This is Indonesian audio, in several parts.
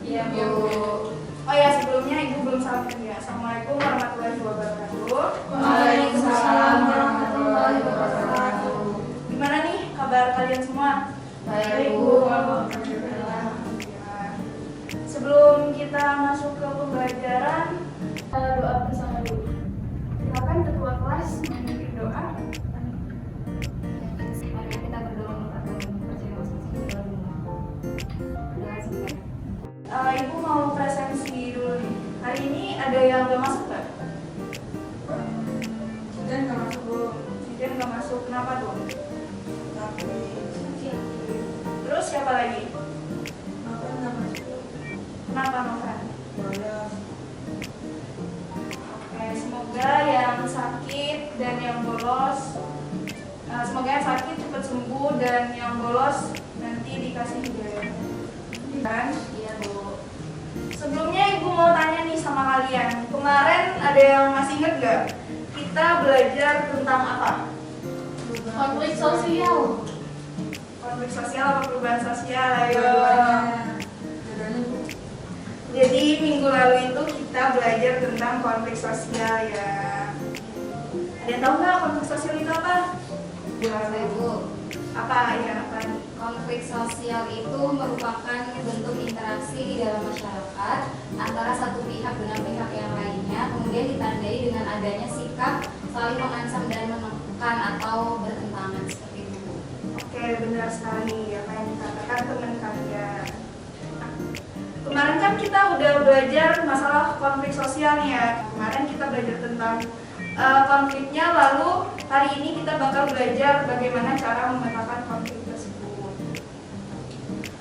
Iya, Bu. Oh ya, sebelumnya Ibu belum salam ya. Assalamualaikum warahmatullahi wabarakatuh. Waalaikumsalam warahmatullahi wabarakatuh. Gimana nih kabar kalian semua? Baik, Bu. Alhamdulillah. Sebelum kita masuk ke pembelajaran, doa bersama dulu. Silakan ketua kelas memimpin doa. Mari kita berdoa minta percaya masing-masing. Ibu mau presensi dulu nih. Hari ini ada yang nggak masuk nggak? Dan nggak masuk Bu. Cijen nggak masuk. Kenapa tuh? Tapi Terus siapa lagi? Noven nggak masuk. Kenapa Novan? Bolos. Oke, semoga yang sakit dan yang bolos, semoga yang sakit cepat sembuh dan yang bolos nanti dikasih hidayah. Kan? Iya, Bu. Sebelumnya Ibu mau tanya nih sama kalian. Kemarin ada yang masih inget nggak? Kita belajar tentang apa? Konflik sosial. Konflik sosial atau perubahan sosial? Ayo. Dua-duanya Bu. Jadi minggu lalu itu kita belajar tentang konflik sosial ya. Ada yang tahu nggak konflik sosial itu apa? Boleh, Bu. Apa ya apa? Konflik sosial itu merupakan bentuk interaksi di dalam masyarakat antara satu pihak dengan pihak yang lainnya, kemudian ditandai dengan adanya sikap saling mengancam dan menekan atau bertentangan seperti itu. Oke, benar sekali apa yang dikatakan teman kalian. Kemarin kan kita udah belajar masalah konflik sosial nih ya. Kemarin kita belajar tentang konfliknya, lalu hari ini kita bakal belajar bagaimana cara memetakan konflik tersebut.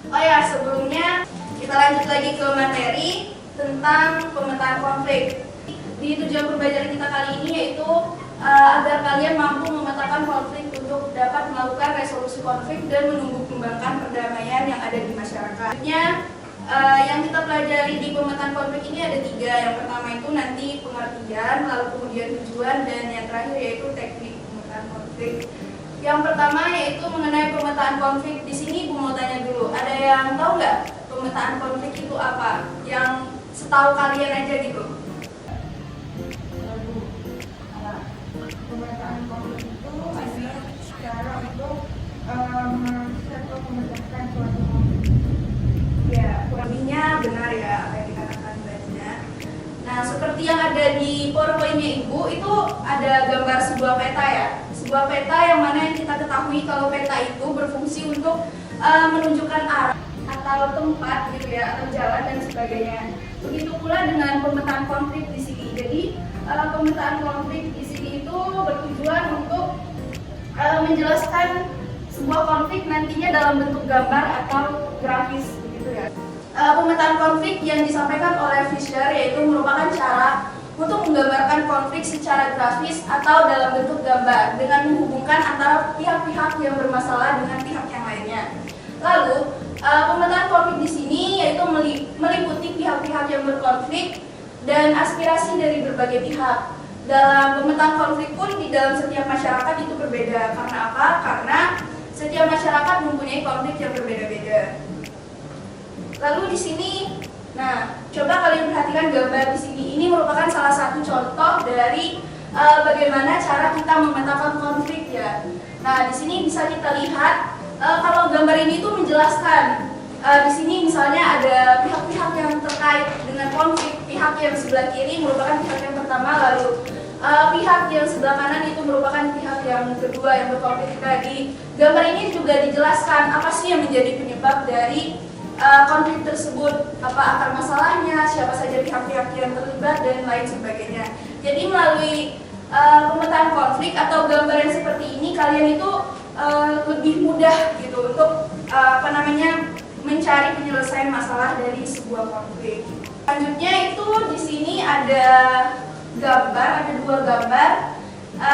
Oh ya, sebelumnya kita lanjut lagi ke materi tentang pemetaan konflik. Di tujuan pembelajaran kita kali ini yaitu agar kalian mampu memetakan konflik untuk dapat melakukan resolusi konflik dan menumbuh kembangkan perdamaian yang ada di masyarakat. Yang kita pelajari di pemetaan konflik ini ada 3. Yang pertama itu nanti pengertian, lalu kemudian tujuan, dan yang terakhir yaitu teknik pemetaan konflik. Yang pertama yaitu mengenai pemetaan konflik. Di sini Ibu mau tanya dulu, ada yang tahu nggak pemetaan konflik itu apa? Yang setahu kalian aja gitu. Lalu pemetaan konflik itu adalah cara untuk atau memecahkan suatu konflik. Ya, kurang lebihnya benar ya apa yang dikatakan Mbaknya. Nah, seperti yang ada di PowerPoint-nya Ibu, itu ada gambar sebuah peta ya. Sebuah peta yang mana yang kita ketahui kalau peta itu berfungsi untuk menunjukkan arah atau tempat gitu ya, atau jalan dan sebagainya. Begitu pula dengan pemetaan konflik di sini. Jadi, pemetaan konflik di sini itu bertujuan untuk menjelaskan sebuah konflik nantinya dalam bentuk gambar atau grafis. Pemetaan konflik yang disampaikan oleh Fisher yaitu merupakan cara untuk menggambarkan konflik secara grafis atau dalam bentuk gambar dengan menghubungkan antara pihak-pihak yang bermasalah dengan pihak yang lainnya. Lalu, pemetaan konflik di sini yaitu meliputi pihak-pihak yang berkonflik dan aspirasi dari berbagai pihak. Dalam pemetaan konflik pun di dalam setiap masyarakat itu berbeda. Karena apa? Karena setiap masyarakat mempunyai konflik yang berbeda-beda. Lalu di sini, nah, coba kalian perhatikan gambar di sini. Ini merupakan salah satu contoh dari bagaimana cara kita memetakan konflik ya. Nah, di sini bisa kita lihat kalau gambar ini tuh menjelaskan. Di sini misalnya ada pihak-pihak yang terkait dengan konflik. Pihak yang sebelah kiri merupakan pihak yang pertama, lalu pihak yang sebelah kanan itu merupakan pihak yang kedua yang berkonflik tadi. Gambar ini juga dijelaskan apa sih yang menjadi penyebab dari konflik tersebut, apa akar masalahnya, siapa saja pihak-pihak yang terlibat, dan lain sebagainya. Jadi melalui pemetaan konflik atau gambar yang seperti ini, kalian itu lebih mudah gitu untuk mencari penyelesaian masalah dari sebuah konflik. Selanjutnya itu di sini ada gambar, ada 2 gambar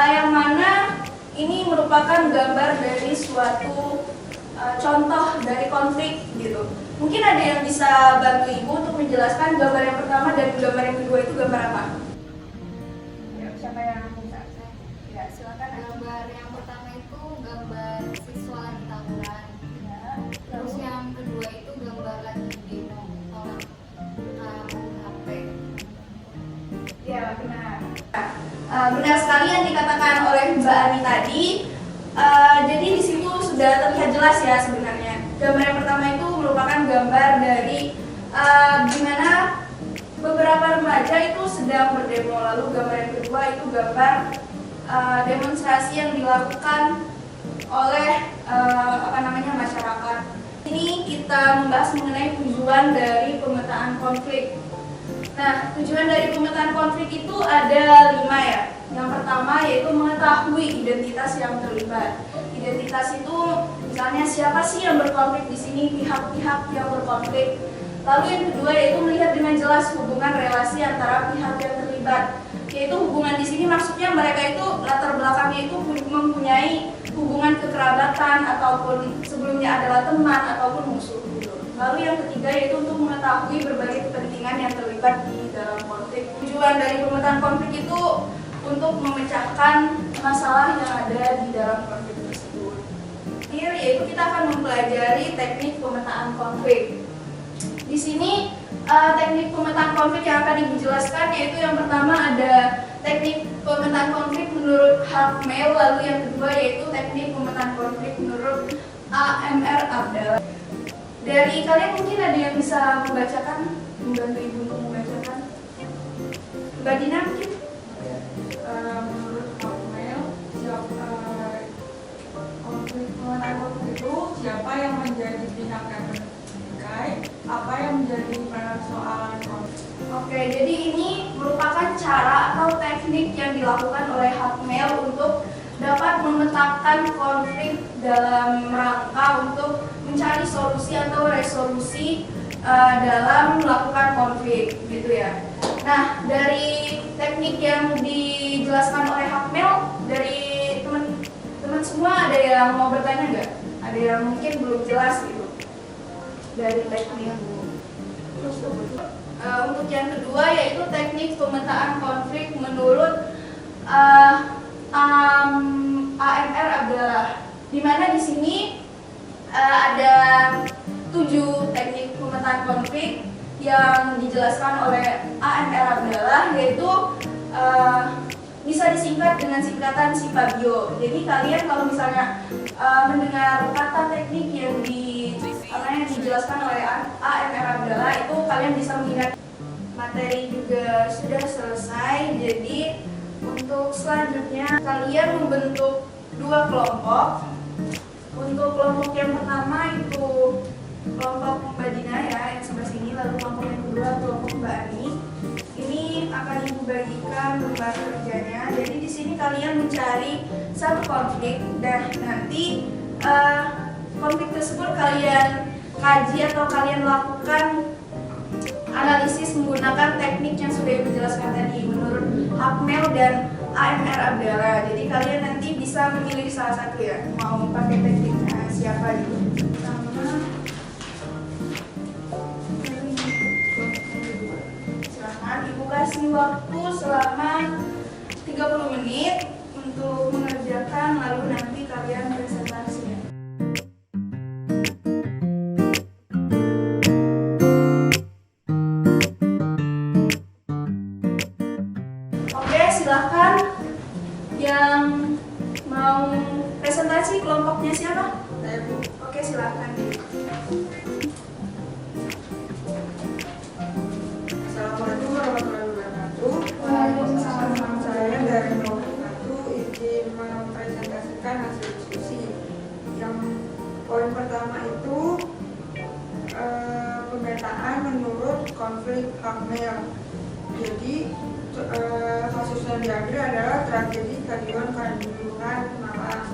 yang mana ini merupakan gambar dari suatu contoh dari konflik gitu. Mungkin ada yang bisa bantu Ibu untuk menjelaskan gambar yang pertama dan gambar yang kedua itu gambar apa? Ya, siapa yang bisa? Ya, silakan. Gambar yang pertama itu gambar siswa lagi tawuran. Ya, Terus yang kedua itu gambar lagi demo orang. sekali yang dikatakan oleh Mbak Ani tadi. Jadi di situ sudah terlihat jelas ya sebenarnya. Gambar yang pertama itu merupakan gambar dari gimana beberapa remaja itu sedang berdemo. Lalu gambar yang kedua itu gambar demonstrasi yang dilakukan oleh masyarakat. Ini kita membahas mengenai tujuan dari pemetaan konflik. Nah, tujuan dari pemetaan konflik itu ada 5 ya. Yang pertama yaitu mengetahui identitas yang terlibat. Identitas itu misalnya siapa sih yang berkonflik di sini, pihak-pihak yang berkonflik. Lalu yang kedua yaitu melihat dengan jelas hubungan relasi antara pihak yang terlibat. Yaitu hubungan di sini maksudnya mereka itu latar belakangnya itu mempunyai hubungan kekerabatan ataupun sebelumnya adalah teman ataupun musuh gitu. Lalu yang ketiga yaitu untuk mengetahui berbagai kepentingan yang terlibat di dalam konflik. Tujuan dari pemetaan konflik itu untuk memecahkan masalah yang ada di dalam konflik tersebut. Yaitu kita akan mempelajari teknik pemetaan konflik. Di sini teknik pemetaan konflik yang akan dijelaskan yaitu yang pertama ada teknik pemetaan konflik menurut Huckmail, lalu yang kedua yaitu teknik pemetaan konflik menurut AMR Abdallah. Dari kalian mungkin ada yang bisa membacakan, membantu ibu untuk membacakan? Mbak Dina mungkin? Menurut Huckmail, pemetaan konflik itu siapa yang menjadi pihak yang terkait, apa yang menjadi persoalan konflik. Oke, jadi ini merupakan cara atau teknik yang dilakukan oleh Huckmail untuk dapat memetakan konflik dalam rangka untuk mencari solusi atau resolusi dalam melakukan konflik, gitu ya. Nah, dari teknik yang dijelaskan oleh Huckmail, dari teman-teman semua ada yang mau bertanya nggak? Ada yang mungkin belum jelas gitu dari teknik. Untuk yang kedua yaitu teknik pemetaan konflik menurut AMR Abdallah, di mana di sini ada 7 teknik pemetaan konflik yang dijelaskan oleh AMR Abdallah, yaitu bisa disingkat dengan singkatan SIPABIO. Jadi kalian kalau misalnya mendengar kata teknik yang dijelaskan oleh AMR Abdallah itu kalian bisa mengingat. Materi juga sudah selesai, jadi untuk selanjutnya kalian membentuk 2 kelompok. Untuk kelompok yang pertama itu kelompok Mbak Dina ya, yang sebelah sini, lalu kelompok yang kedua kelompok Mbak Ani. Ini akan ibu bagikan lembar kerjanya. Jadi di sini kalian mencari satu konflik dan nanti konflik tersebut kalian kaji atau kalian lakukan analisis menggunakan teknik yang sudah ibu jelaskan tadi menurut Huckmail dan AMR Abdallah. Jadi kalian nanti bisa memilih salah satu ya, mau pakai tekniknya siapa gitu. Silakan ibu kasih waktu selama 30 menit untuk mengerjakan, lalu nanti kalian presentasi. Silahkan yang mau presentasi, kelompoknya siapa? Saya Bu. Oke, silahkan. Assalamualaikum warahmatullahi wabarakatuh. Waalaikumsalam. Saya dari nomor 1 izin mempresentasikan hasil diskusi. Yang poin pertama itu pemetaan menurut konflik Huckmail. Jadi kasus yang diambil adalah tragedi Stadion Kanjuruhan Malang.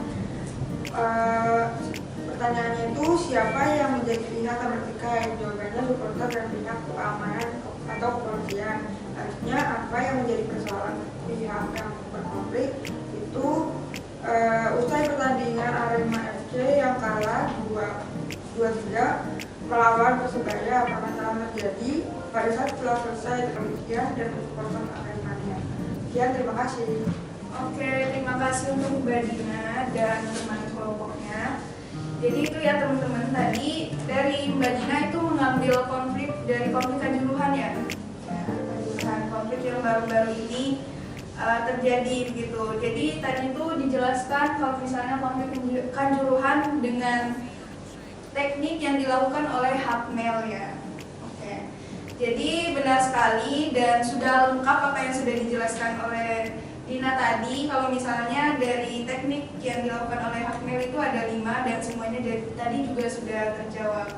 Pertanyaannya itu siapa yang menjadi pihak yang terkait? Jawabannya supporter dan pihak keamanan atau kepolisian. Artinya apa yang menjadi persoalan pihak yang berkonflik itu usai pertandingan Arema FC yang kalah 2-3 melawan Persebaya, apakah telah terjadi pada saat setelah selesai kepolisian dan supporter Aremania. Sekian, terima kasih. Oke, terima kasih untuk Mbak Dina dan teman kelompoknya. Jadi itu ya teman-teman, tadi dari Mbak Dina itu mengambil konflik dari konflik Kanjuruhan ya. Kanjuruhan, konflik yang baru-baru ini terjadi begitu. Jadi tadi itu dijelaskan kalau misalnya konflik kanjuruhan dengan teknik yang dilakukan oleh Hackmail ya. Oke. Jadi benar sekali dan sudah lengkap apa yang sudah dijelaskan oleh Dina tadi. Kalau misalnya dari teknik yang dilakukan oleh Hackmail itu ada 5 dan semuanya dari tadi juga sudah terjawab.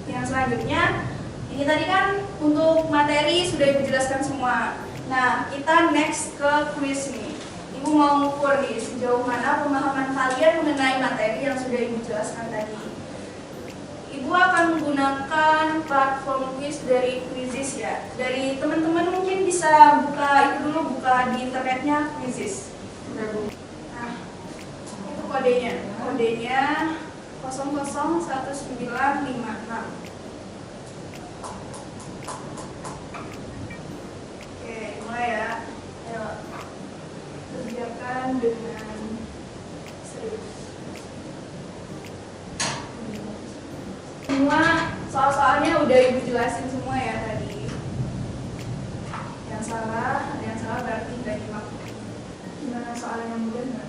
Yang selanjutnya, ini tadi kan untuk materi sudah Ibu jelaskan semua. Nah, kita next ke quiz nih. Ibu mau mengukur nih sejauh mana pemahaman kalian mengenai materi yang sudah Ibu jelaskan tadi. Ibu akan menggunakan platform quiz dari Quizizz ya. Dari teman-teman mungkin bisa buka itu dulu, buka di internetnya Quizizz. Nah, itu kodenya. Kodenya 001956. Oke, mulai ya. Ayo. Kerjakan dengan serius. Semua soal-soalnya udah Ibu jelasin semua ya tadi. Yang salah, ada yang salah berarti nggak nyimak. Gimana soalnya mudah nggak?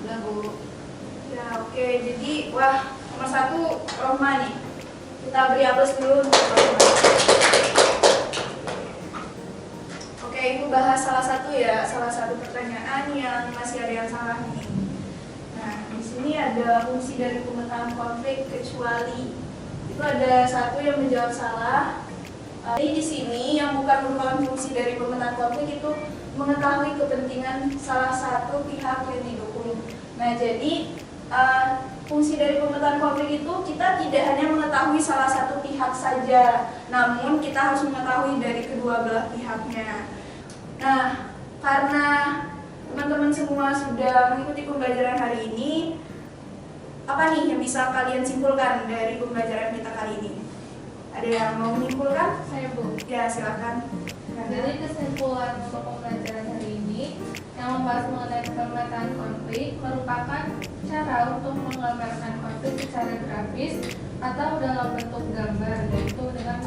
Udah Bu. Ya oke, jadi wah nomor 1 Rohma nih. Kita beri aplaus dulu untuk Rohma. Oke, Ibu bahas salah satu pertanyaan yang masih ada yang salah nih. Nah, di sini ada fungsi dari pemetaan konflik kecuali itu ada satu yang menjawab salah. Jadi di sini yang bukan merupakan fungsi dari pemetaan konflik itu mengetahui kepentingan salah satu pihak yang didukung. Nah, jadi fungsi dari pemetaan konflik itu kita tidak hanya mengetahui salah satu pihak saja, namun kita harus mengetahui dari kedua belah pihaknya. Nah, karena teman-teman semua sudah mengikuti pembelajaran hari ini, apa nih yang bisa kalian simpulkan dari pembelajaran kita kali ini? Ada yang mau menyimpulkan? Saya Bu. Ya, silakan. Jadi kesimpulan untuk pembelajaran hari ini yang membahas mengenai pemetaan konflik merupakan cara untuk menggambarkan konflik secara grafis atau dalam bentuk gambar, yaitu dengan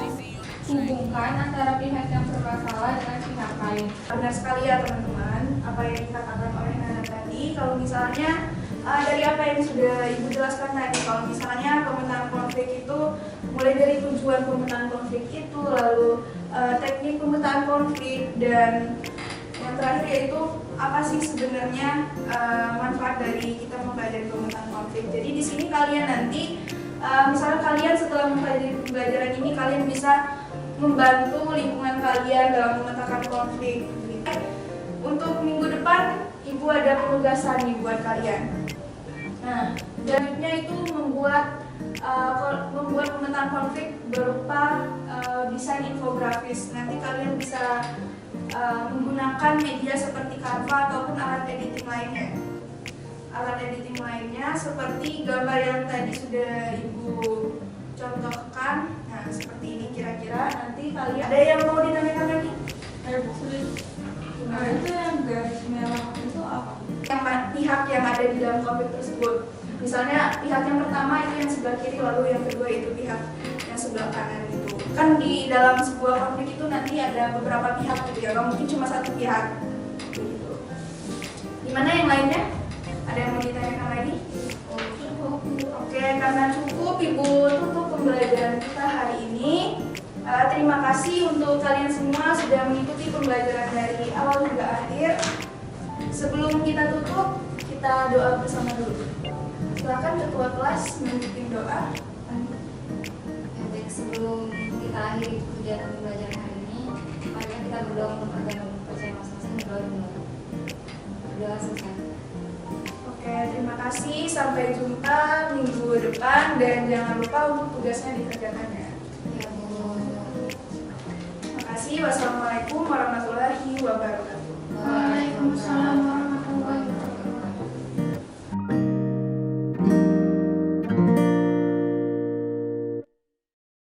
menghubungkan antara pihak yang bermasalah dengan pihak lain. Benar sekali ya teman-teman, apa yang dikatakan oleh Nana tadi. Kalau misalnya dari apa yang sudah Ibu jelaskan tadi, kalau misalnya pemetaan konflik itu mulai dari tujuan pemetaan konflik itu, lalu teknik pemetaan konflik, dan yang terakhir yaitu apa sih sebenarnya manfaat dari kita mempelajari pemetaan konflik. Jadi di sini kalian nanti, misalnya kalian setelah mempelajari pembelajaran ini, kalian bisa membantu lingkungan kalian dalam memetakan konflik. Untuk minggu depan, Ibu ada penugasan nih buat kalian. Nah, selanjutnya itu membuat pemetaan konflik berupa desain infografis. Nanti kalian bisa menggunakan media seperti Canva ataupun alat editing lainnya. Alat editing lainnya seperti gambar yang tadi sudah Ibu contohkan. Nah, seperti ini kira-kira. Nanti kalian ada yang mau ditanyakan lagi? Nah, itu yang garis merah itu apa? Yang pihak yang ada di dalam konflik tersebut. Misalnya pihak yang pertama itu yang sebelah kiri, lalu yang kedua itu pihak yang sebelah kanan itu. Kan di dalam sebuah konflik itu nanti ada beberapa pihak gitu ya, nggak mungkin cuma satu pihak. Gitu. Gimana yang lainnya? Ada yang mau ditanyakan lagi? Oke, karena cukup Ibu tutup pembelajaran kita hari ini. Terima kasih untuk kalian semua sudah mengikuti pembelajaran dari awal hingga akhir. Sebelum kita tutup, kita doa bersama dulu. Silakan ketua kelas memimpin doa. Baik, sebelum kita akhiri kegiatan pembelajaran hari ini, mari kita berdoa untuk agama percaya masing-masing. Berdoa dulu. Berdoa selesai. Oke, terima kasih. Sampai jumpa minggu depan dan jangan lupa untuk tugasnya dikerjakannya. Ya Bu. Terima kasih. Wassalamualaikum warahmatullahi wabarakatuh. Waalaikumsalam.